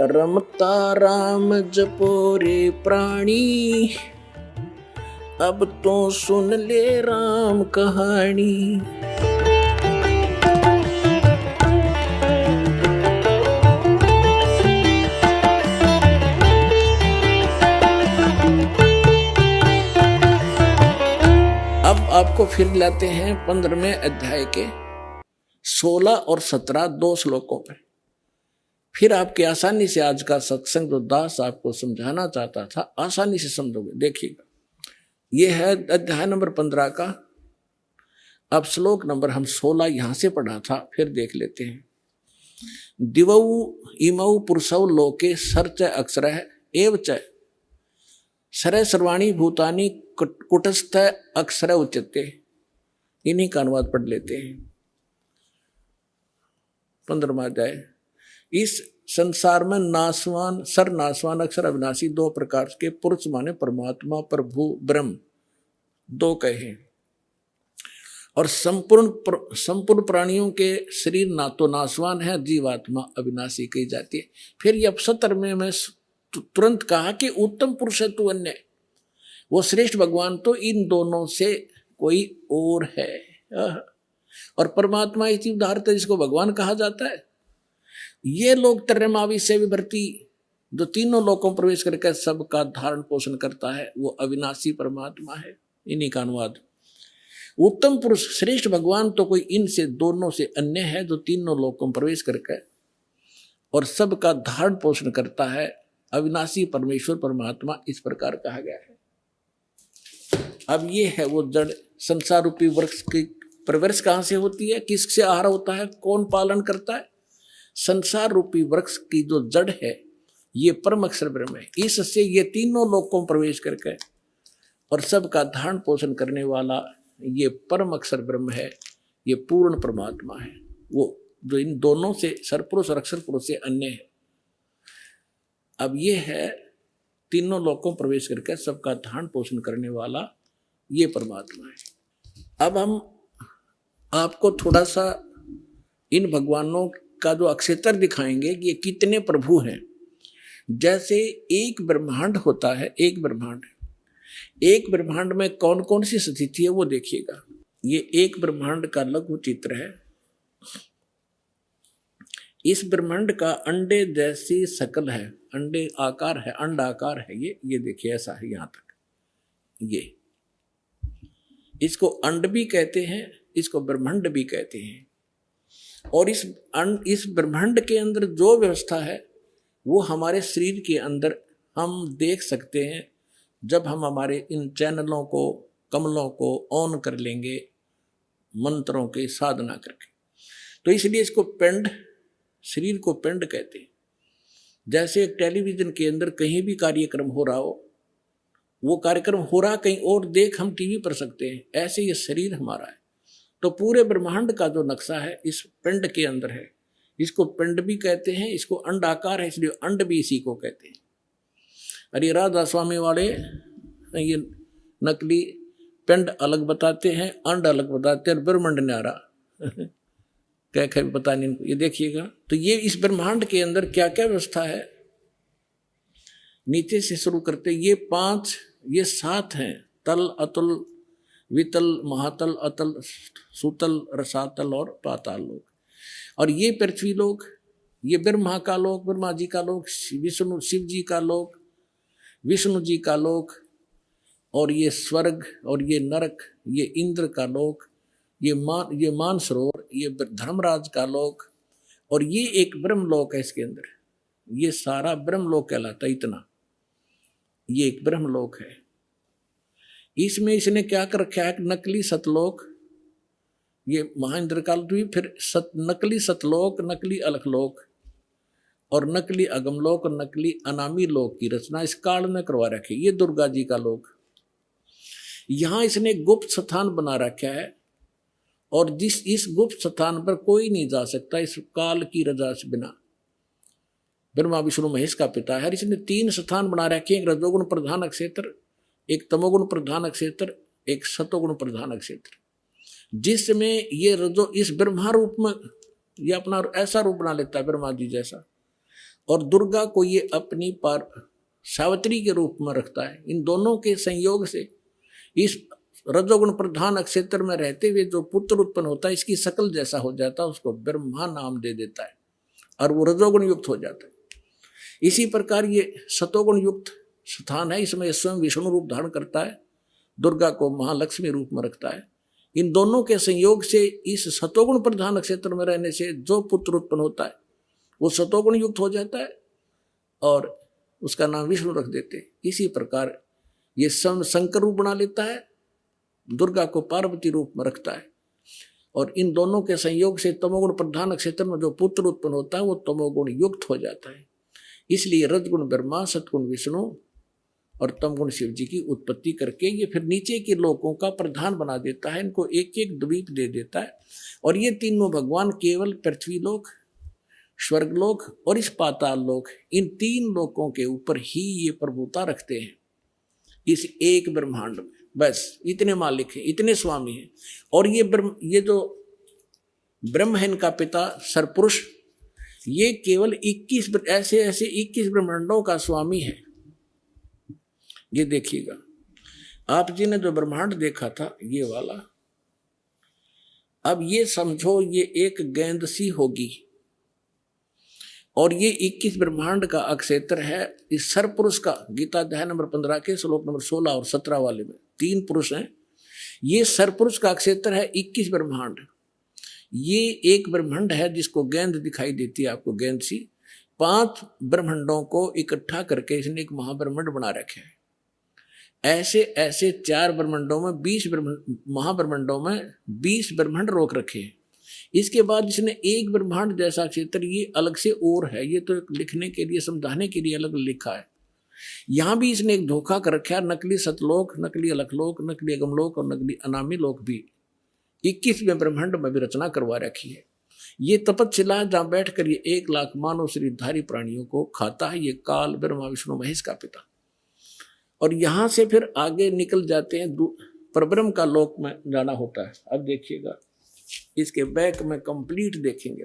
रमता राम जपो रे प्राणी, अब तो सुन ले राम कहानी। अब आपको फिर लाते हैं 15वें अध्याय के 16 और 17 दो श्लोकों पर। फिर आपके आसानी से आज का सत्संग जो दास आपको समझाना चाहता था आसानी से समझोगे। देखिएगा, ये है अध्याय नंबर 15 का। अब श्लोक नंबर हम 16 यहां से पढ़ा था, फिर देख लेते हैं। दिवौ इमौ पुरुषौ लोके सर्च अक्षरः एव च सरे सर्वाणी भूतानि कुटस्थ अक्षर उच्यते। इन्हीं का अनुवाद पढ़ लेते हैं। 15वां अध्याय। इस संसार में नासवान सर्वनाशवान अक्षर अविनाशी दो प्रकार के पुरुष माने परमात्मा प्रभु ब्रह्म दो कहे, और संपूर्ण प्राणियों के शरीर ना तो नाशवान है, जीवात्मा अविनाशी कही जाती है। फिर ये 17वें में तुरंत कहा कि उत्तम पुरुष है तू अन्य, वो श्रेष्ठ भगवान तो इन दोनों से कोई और है। और परमात्मा इसी उदाहरण जिसको भगवान कहा जाता है। ये लोग तरमावी से विभर्ती जो तीनों लोकों प्रवेश करके सबका धारण पोषण करता है, वो अविनाशी परमात्मा है। इन्हीं का अनुवाद। उत्तम पुरुष श्रेष्ठ भगवान तो कोई इनसे दोनों से अन्य है, जो तीनों लोकों प्रवेश करके और सबका धारण पोषण करता है, अविनाशी परमेश्वर परमात्मा इस प्रकार कहा गया है। अब ये है वो जड़ संसार रूपी वृक्ष की प्रवृत्ति कहां से होती है, किससे आहार होता है, कौन पालन करता है। संसार रूपी वृक्ष की जो जड़ है ये परम अक्षर ब्रह्म है। इससे ये तीनों लोकों प्रवेश करके और सबका धारण पोषण करने वाला ये परम अक्षर ब्रह्म है, ये पूर्ण परमात्मा है, वो जो इन दोनों से सरपुरुष और अक्षर पुरुष से अन्य है। अब ये है तीनों लोकों प्रवेश करके सबका धारण पोषण करने वाला ये परमात्मा है। अब हम आपको थोड़ा सा इन भगवानों का जो अक्षेत्र दिखाएंगे कि ये कितने प्रभु हैं। जैसे एक ब्रह्मांड होता है, एक ब्रह्मांड में कौन कौन सी स्थिति है वो देखिएगा। ये एक ब्रह्मांड का लघु चित्र है। इस ब्रह्मांड का अंडे जैसी शकल है, अंडे आकार है, अंड आकार है। ये देखिए ऐसा है यहां तक। ये इसको अंड भी कहते हैं, इसको ब्रह्मांड भी कहते हैं। और इस ब्रह्मांड के अंदर जो व्यवस्था है वो हमारे शरीर के अंदर हम देख सकते हैं, जब हम हमारे इन चैनलों को कमलों को ऑन कर लेंगे मंत्रों की साधना करके। तो इसलिए इसको पिंड, शरीर को पिंड कहते हैं। जैसे एक टेलीविजन के अंदर कहीं भी कार्यक्रम हो रहा हो, वो कार्यक्रम हो रहा कहीं और देख हम टीवी पर सकते हैं, ऐसे ये शरीर हमारा है। तो पूरे ब्रह्मांड का जो नक्शा है इस पिंड के अंदर है। इसको पिंड भी कहते हैं, इसको अंड आकार है इसलिए अंड भी इसी को कहते हैं। अरे राधा स्वामी वाले ये नकली पिंड अलग बताते हैं, अंड अलग बताते हैं, ब्रह्मांड न्यारा क्या पता नहीं इनको। ये देखिएगा, तो ये इस ब्रह्मांड के अंदर क्या क्या व्यवस्था है। नीचे से शुरू करते, ये 7 हैं। तल, अतुल, वितल, महातल, अतल, सुतल, रसातल और पाताल लोक। और ये पृथ्वी लोक, ये ब्रह्मा का लोक, ब्रह्मा जी का लोक, विष्णु शिव जी का लोक, विष्णु जी का लोक, और ये स्वर्ग, और ये नरक, ये इंद्र का लोक, ये मानसरोवर, ये धर्मराज का लोक, और ये एक ब्रह्म लोक है इसके अंदर। ये सारा ब्रह्म लोक कहलाता है। इतना ये एक ब्रह्म लोक है। इसमें इसने क्या कर रखा है, नकली सतलोक, ये महेंद्र काल भी, फिर नकली सतलोक, नकली अलखलोक और नकली अगमलोक और नकली अनामी लोक की रचना इस काल में करवा रखी। ये दुर्गा जी का लोक। यहां इसने गुप्त स्थान बना रखा है, और इस गुप्त स्थान पर कोई नहीं जा सकता इस काल की रजा से बिना। ब्रह्मा विष्णु महेश का पिता है। इसने 3 स्थान बना रखे, एक रजोगुण प्रधान क्षेत्र, एक तमोगुण प्रधान क्षेत्र, एक सतोगुण प्रधान क्षेत्र, जिसमें ये रजो इस ब्रह्मा रूप में ये अपना ऐसा रूप बना लेता है ब्रह्मा जी जैसा, और दुर्गा को ये अपनी पार सावित्री के रूप में रखता है। इन दोनों के संयोग से इस रजोगुण प्रधान अक्षेत्र में रहते हुए जो पुत्र उत्पन्न होता है, इसकी शकल जैसा हो जाता है, उसको ब्रह्मा नाम दे देता है और वो रजोगुण युक्त हो जाता है। इसी प्रकार ये सतोगुण युक्त स्थान है, इसमें स्वयं विष्णु रूप धारण करता है, दुर्गा को महालक्ष्मी रूप में रखता है। इन दोनों के संयोग से इस सतोगुण प्रधान क्षेत्र में रहने से जो पुत्र उत्पन्न होता है वो सतोगुण युक्त हो जाता है और उसका नाम विष्णु रख देते हैं। इसी प्रकार ये शंकर रूप बना लेता है, दुर्गा को पार्वती रूप में रखता है और इन दोनों के संयोग से तमोगुण प्रधान क्षेत्र में जो पुत्र उत्पन्न होता है वो तमोगुण युक्त हो जाता है। इसलिए रजगुण ब्रह्मा, सतगुण विष्णु और तमगुण शिव जी की उत्पत्ति करके ये फिर नीचे के लोकों का प्रधान बना देता है, इनको एक एक द्वीप दे देता है। और ये तीनों भगवान केवल पृथ्वी लोक, स्वर्गलोक और इस पाताल लोक, इन तीन लोकों के ऊपर ही ये प्रभुता रखते हैं इस एक ब्रह्मांड में। बस इतने मालिक हैं, इतने स्वामी हैं। और ये जो ब्रह्म है इनका पिता सरपुरुष, ये केवल 21 ऐसे 21 ब्रह्मांडों का स्वामी है। ये देखिएगा, आप जी ने जो ब्रह्मांड देखा था ये वाला, अब ये समझो ये एक गेंद सी होगी और ये 21 ब्रह्मांड का अक्षेत्र है। इस सरपुरुष का गीता अध्याय नंबर 15 के श्लोक नंबर 16 और 17 वाले में 3 पुरुष हैं। ये सरपुरुष का क्षेत्र है 21 ब्रह्मांड। ये एक ब्रह्मांड है जिसको गेंद दिखाई देती है आपको, गेंद सी। 5 ब्रह्मांडों को इकट्ठा करके इसने एक महाब्रह्मांड बना रखे हैं। ऐसे 4 ब्रह्मांडों में 20 महाब्रह्मांडों में 20 ब्रह्मांड रोक रखे हैं। इसके बाद इसने एक ब्रह्मांड जैसा क्षेत्र ये अलग से और है, ये तो लिखने के लिए समझाने के लिए अलग लिखा है। यहां भी इसने एक धोखा कर रखा है, नकली सतलोक, नकली अलखलोक, नकली अगमलोक और नकली अनामी लोक भी 21वें ब्रह्मांड में भी रचना करवा रखी है। ये तपस्शिला जहां बैठकर ये 1 लाख मानव शरीरधारी प्राणियों को खाता है। ये काल ब्रह्मा विष्णु महेश का पिता। और यहां से फिर आगे निकल जाते हैं, परब्रह्म का लोक में जाना होता है। अब देखिएगा, इसके बैक में कंप्लीट देखेंगे।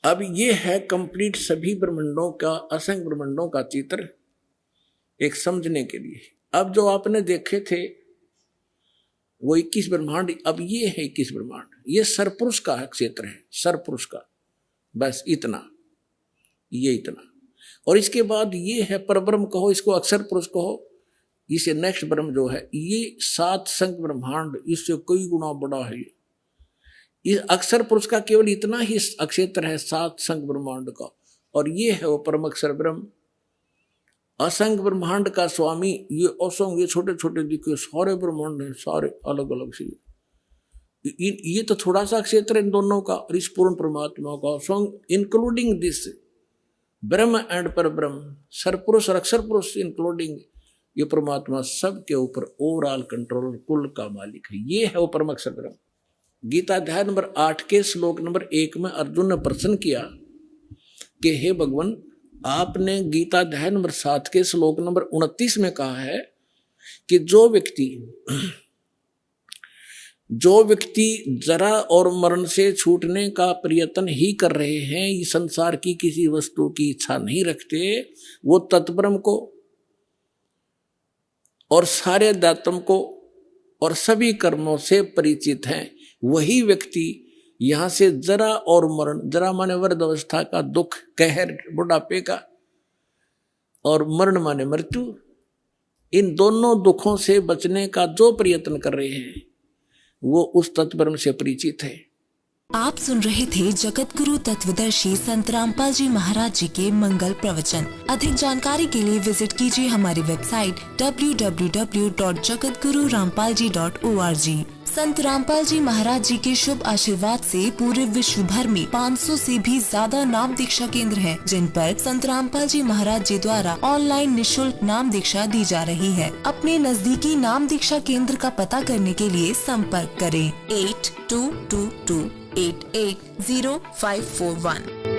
अब ये है कंप्लीट सभी ब्रह्मांडों का, असंख्य ब्रह्मांडों का चित्र एक समझने के लिए। अब जो आपने देखे थे वो 21 ब्रह्मांड, अब ये है 21 ब्रह्मांड। ये सरपुरुष का क्षेत्र है, सरपुरुष का, बस इतना, ये इतना। और इसके बाद ये है परब्रह्म कहो, इसको अक्षर पुरुष कहो। इसे नेक्स्ट ब्रह्म जो है ये 7 संख्य ब्रह्मांड, इससे कई गुना बड़ा है। ये अक्षर पुरुष का केवल इतना ही अक्षेत्र है 7 संख्य ब्रह्मांड का। और ये है वो परम अक्षर ब्रह्म, असंख्य ब्रह्मांड का स्वामी। ये असंख्य, ये छोटे छोटे दिखे सारे ब्रह्मांड हैं, सारे अलग अलग से। ये तो थोड़ा सा क्षेत्र इन दोनों का और इस पूर्ण परमात्मा का, इंक्लूडिंग दिस ब्रह्म एंड पर ब्रह्म, सरपुरुष और अक्षर पुरुष इंक्लूडिंग ये परमात्मा सबके ऊपर ओवरऑल कंट्रोल, कुल का मालिक है। ये है वो परम अक्षर ब्रह्म। गीता अध्याय नंबर 8 के श्लोक नंबर 1 में अर्जुन ने प्रश्न किया कि हे भगवान, आपने गीता अध्याय नंबर 7 के श्लोक नंबर 29 में कहा है कि जो व्यक्ति जरा और मरण से छूटने का प्रयत्न ही कर रहे हैं, इस संसार की किसी वस्तु की इच्छा नहीं रखते, वो तत्ब्रह्म को और सारे दातम को और सभी कर्मों से परिचित हैं, वही व्यक्ति यहां से जरा और मरण, जरा माने वृद्ध अवस्था का दुख, कहर बुढ़ापे का, और मरण माने मृत्यु, इन दोनों दुखों से बचने का जो प्रयत्न कर रहे हैं वो उस तत्ब्रह्म से परिचित है। आप सुन रहे थे जगत गुरु तत्वदर्शी संत रामपाल जी महाराज जी के मंगल प्रवचन। अधिक जानकारी के लिए विजिट कीजिए हमारी वेबसाइट www.jagatgururampalji.org। संत रामपाल जी महाराज जी के शुभ आशीर्वाद से पूरे विश्व भर में 500 से भी ज्यादा नाम दीक्षा केंद्र हैं, जिन पर संत रामपाल जी महाराज जी द्वारा ऑनलाइन निशुल्क नाम दीक्षा दी जा रही है। अपने नजदीकी नाम दीक्षा केंद्र का पता करने के लिए संपर्क करें 8222880541।